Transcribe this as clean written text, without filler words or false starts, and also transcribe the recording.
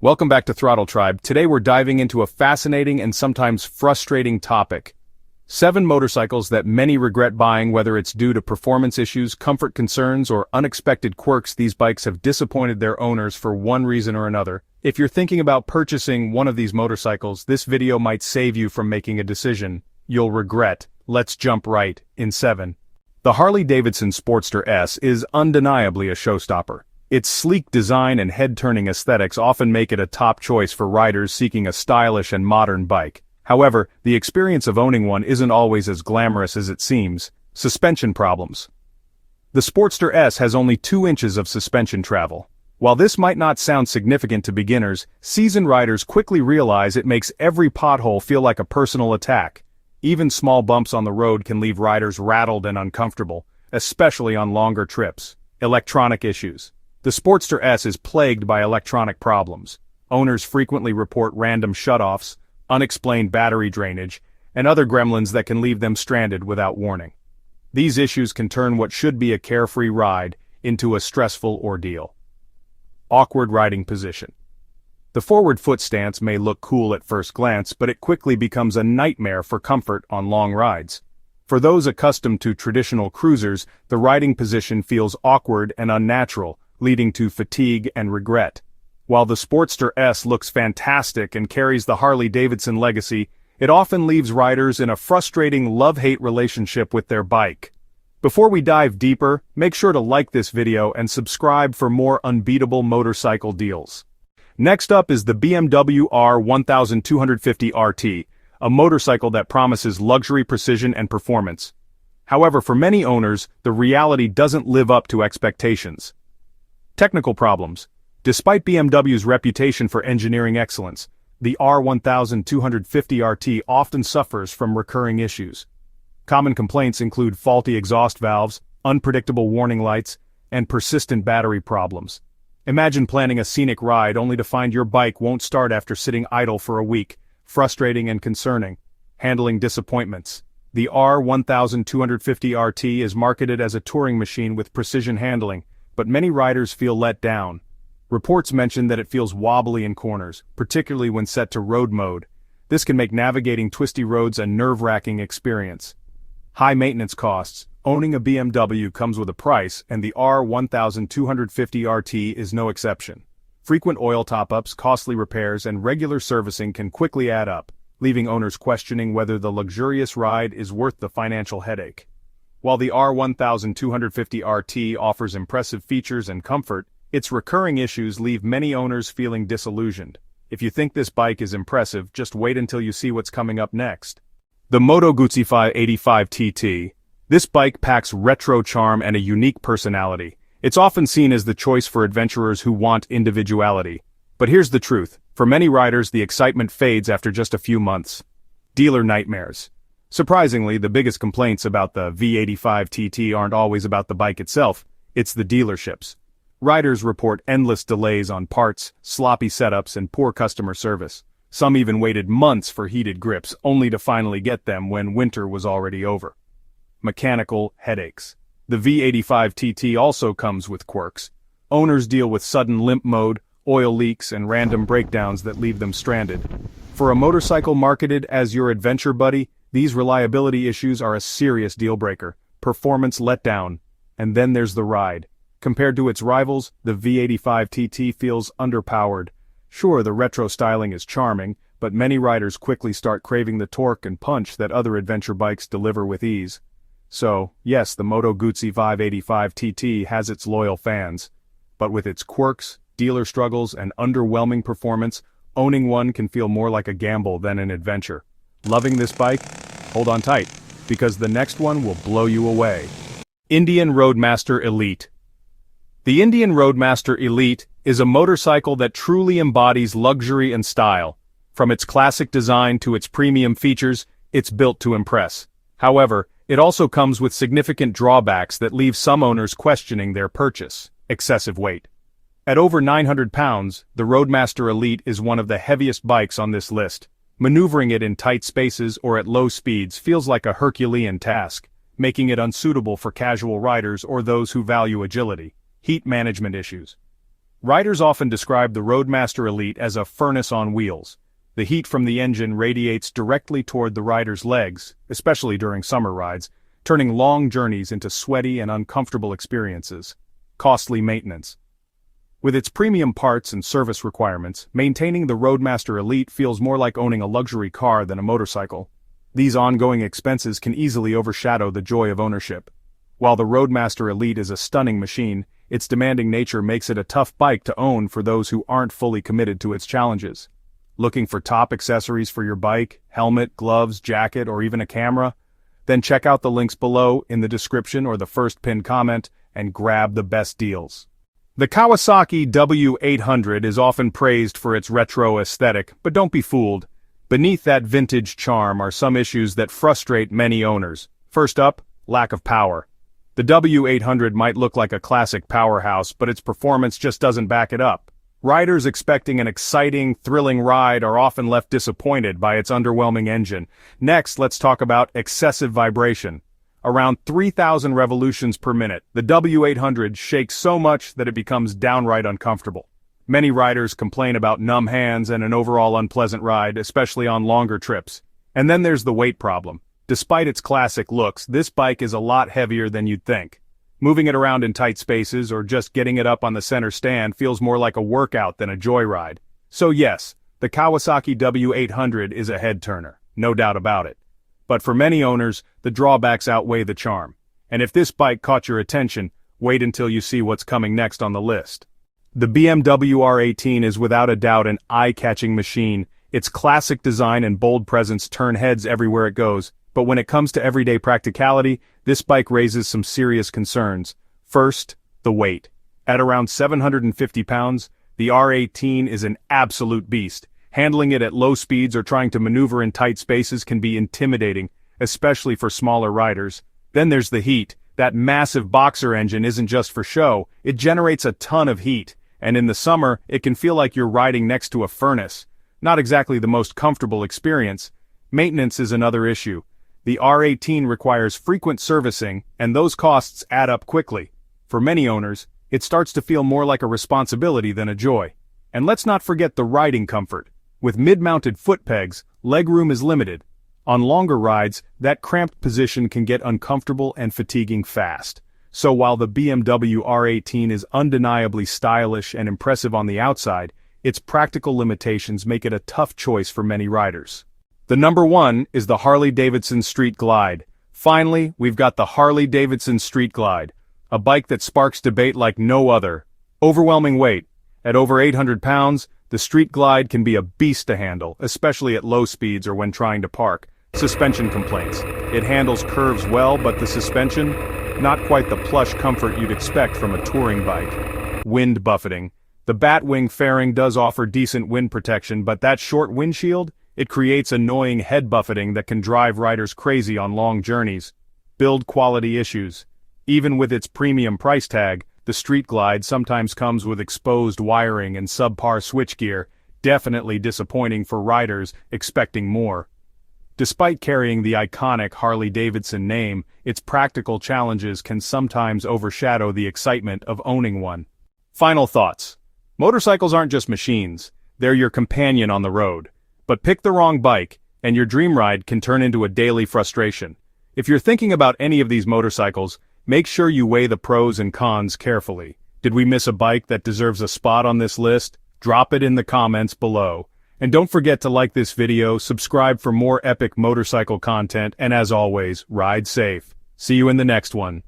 Welcome back to Throttle Tribe. Today we're diving into a fascinating and sometimes frustrating topic. 7 motorcycles that many regret buying, whether it's due to performance issues, comfort concerns, or unexpected quirks. These bikes have disappointed their owners for one reason or another. If you're thinking about purchasing one of these motorcycles, this video might save you from making a decision you'll regret. Let's jump right in 7. The Harley-Davidson Sportster S is undeniably a showstopper. Its sleek design and head-turning aesthetics often make it a top choice for riders seeking a stylish and modern bike. However, the experience of owning one isn't always as glamorous as it seems. Suspension problems. The Sportster S has only 2 inches of suspension travel. While this might not sound significant to beginners, seasoned riders quickly realize it makes every pothole feel like a personal attack. Even small bumps on the road can leave riders rattled and uncomfortable, especially on longer trips. Electronic issues. The Sportster S is plagued by electronic problems. Owners frequently report random shutoffs, unexplained battery drainage, and other gremlins that can leave them stranded without warning. These issues can turn what should be a carefree ride into a stressful ordeal. Awkward riding position. The forward foot stance may look cool at first glance, but it quickly becomes a nightmare for comfort on long rides. For those accustomed to traditional cruisers, the riding position feels awkward and unnatural, leading to fatigue and regret. While the Sportster S looks fantastic and carries the Harley-Davidson legacy, it often leaves riders in a frustrating love-hate relationship with their bike. Before we dive deeper, make sure to like this video and subscribe for more unbeatable motorcycle deals. Next up is the BMW R1250 RT, a motorcycle that promises luxury, precision, and performance. However, for many owners, the reality doesn't live up to expectations. Technical problems. Despite BMW's reputation for engineering excellence, the R1250 RT often suffers from recurring issues. Common complaints include faulty exhaust valves, unpredictable warning lights, and persistent battery problems. Imagine planning a scenic ride only to find your bike won't start after sitting idle for a week. Frustrating and concerning. Handling disappointments. The R1250 RT is marketed as a touring machine with precision handling, but many riders feel let down. Reports mention that it feels wobbly in corners, particularly when set to road mode. This can make navigating twisty roads a nerve-wracking experience. High maintenance costs. Owning a BMW comes with a price, and the R1250 RT is no exception. Frequent oil top-ups, costly repairs, and regular servicing can quickly add up, leaving owners questioning whether the luxurious ride is worth the financial headache. While the R1250 RT offers impressive features and comfort, its recurring issues leave many owners feeling disillusioned. If you think this bike is impressive, just wait until you see what's coming up next. The Moto Guzzi 585 TT. This bike packs retro charm and a unique personality. It's often seen as the choice for adventurers who want individuality. But here's the truth. For many riders, the excitement fades after just a few months. Dealer nightmares. Surprisingly, the biggest complaints about the V85 TT aren't always about the bike itself, it's the dealerships. Riders report endless delays on parts, sloppy setups, and poor customer service. Some even waited months for heated grips, only to finally get them when winter was already over. Mechanical headaches. The V85 TT also comes with quirks. Owners deal with sudden limp mode, oil leaks, and random breakdowns that leave them stranded. For a motorcycle marketed as your adventure buddy, these reliability issues are a serious deal-breaker. Performance letdown. And then there's the ride. Compared to its rivals, the V85 TT feels underpowered. Sure, the retro styling is charming, but many riders quickly start craving the torque and punch that other adventure bikes deliver with ease. So, yes, the Moto Guzzi 585 TT has its loyal fans. But with its quirks, dealer struggles, and underwhelming performance, owning one can feel more like a gamble than an adventure. Loving this bike? Hold on tight, because the next one will blow you away. Indian Roadmaster Elite. The Indian Roadmaster Elite is a motorcycle that truly embodies luxury and style. From its classic design to its premium features, it's built to impress. However, it also comes with significant drawbacks that leave some owners questioning their purchase. Excessive weight. At over 900 pounds, the Roadmaster Elite is one of the heaviest bikes on this list. Maneuvering it in tight spaces or at low speeds feels like a Herculean task, making it unsuitable for casual riders or those who value agility. Heat management issues. Riders often describe the Roadmaster Elite as a furnace on wheels. The heat from the engine radiates directly toward the rider's legs, especially during summer rides, turning long journeys into sweaty and uncomfortable experiences. Costly maintenance. With its premium parts and service requirements, maintaining the Roadmaster Elite feels more like owning a luxury car than a motorcycle. These ongoing expenses can easily overshadow the joy of ownership. While the Roadmaster Elite is a stunning machine, its demanding nature makes it a tough bike to own for those who aren't fully committed to its challenges. Looking for top accessories for your bike, helmet, gloves, jacket, or even a camera? Then check out the links below in the description or the first pinned comment and grab the best deals. The Kawasaki W800 is often praised for its retro aesthetic, but don't be fooled. Beneath that vintage charm are some issues that frustrate many owners. First up, lack of power. The W800 might look like a classic powerhouse, but its performance just doesn't back it up. Riders expecting an exciting, thrilling ride are often left disappointed by its underwhelming engine. Next, let's talk about excessive vibration. Around 3,000 revolutions per minute, the W800 shakes so much that it becomes downright uncomfortable. Many riders complain about numb hands and an overall unpleasant ride, especially on longer trips. And then there's the weight problem. Despite its classic looks, this bike is a lot heavier than you'd think. Moving it around in tight spaces or just getting it up on the center stand feels more like a workout than a joyride. So yes, the Kawasaki W800 is a head-turner, no doubt about it. But for many owners, the drawbacks outweigh the charm. And if this bike caught your attention, wait until you see what's coming next on the list. The BMW R18 is without a doubt an eye-catching machine. Its classic design and bold presence turn heads everywhere it goes. But when it comes to everyday practicality, this bike raises some serious concerns. First, the weight. At around 750 pounds, the R18 is an absolute beast. Handling it at low speeds or trying to maneuver in tight spaces can be intimidating, especially for smaller riders. Then there's the heat. That massive boxer engine isn't just for show, it generates a ton of heat, and in the summer, it can feel like you're riding next to a furnace. Not exactly the most comfortable experience. Maintenance is another issue. The R18 requires frequent servicing, and those costs add up quickly. For many owners, it starts to feel more like a responsibility than a joy. And let's not forget the riding comfort. With mid-mounted foot pegs, legroom is limited. On longer rides, that cramped position can get uncomfortable and fatiguing fast. So while the BMW R18 is undeniably stylish and impressive on the outside, its practical limitations make it a tough choice for many riders. The number one is the Harley-Davidson Street Glide. Finally, we've got the Harley-Davidson Street Glide, a bike that sparks debate like no other. Overwhelming weight. At over 800 pounds, the Street Glide can be a beast to handle, especially at low speeds or when trying to park. Suspension complaints. It handles curves well, but the suspension? Not quite the plush comfort you'd expect from a touring bike. Wind buffeting. The Batwing fairing does offer decent wind protection, but that short windshield? It creates annoying head buffeting that can drive riders crazy on long journeys. Build quality issues. Even with its premium price tag, the Street Glide sometimes comes with exposed wiring and subpar switchgear, definitely disappointing for riders expecting more. Despite carrying the iconic Harley-Davidson name, its practical challenges can sometimes overshadow the excitement of owning one. Final thoughts. Motorcycles aren't just machines, they're your companion on the road. But pick the wrong bike, and your dream ride can turn into a daily frustration. If you're thinking about any of these motorcycles, make sure you weigh the pros and cons carefully. Did we miss a bike that deserves a spot on this list? Drop it in the comments below. And don't forget to like this video, subscribe for more epic motorcycle content, and as always, ride safe. See you in the next one.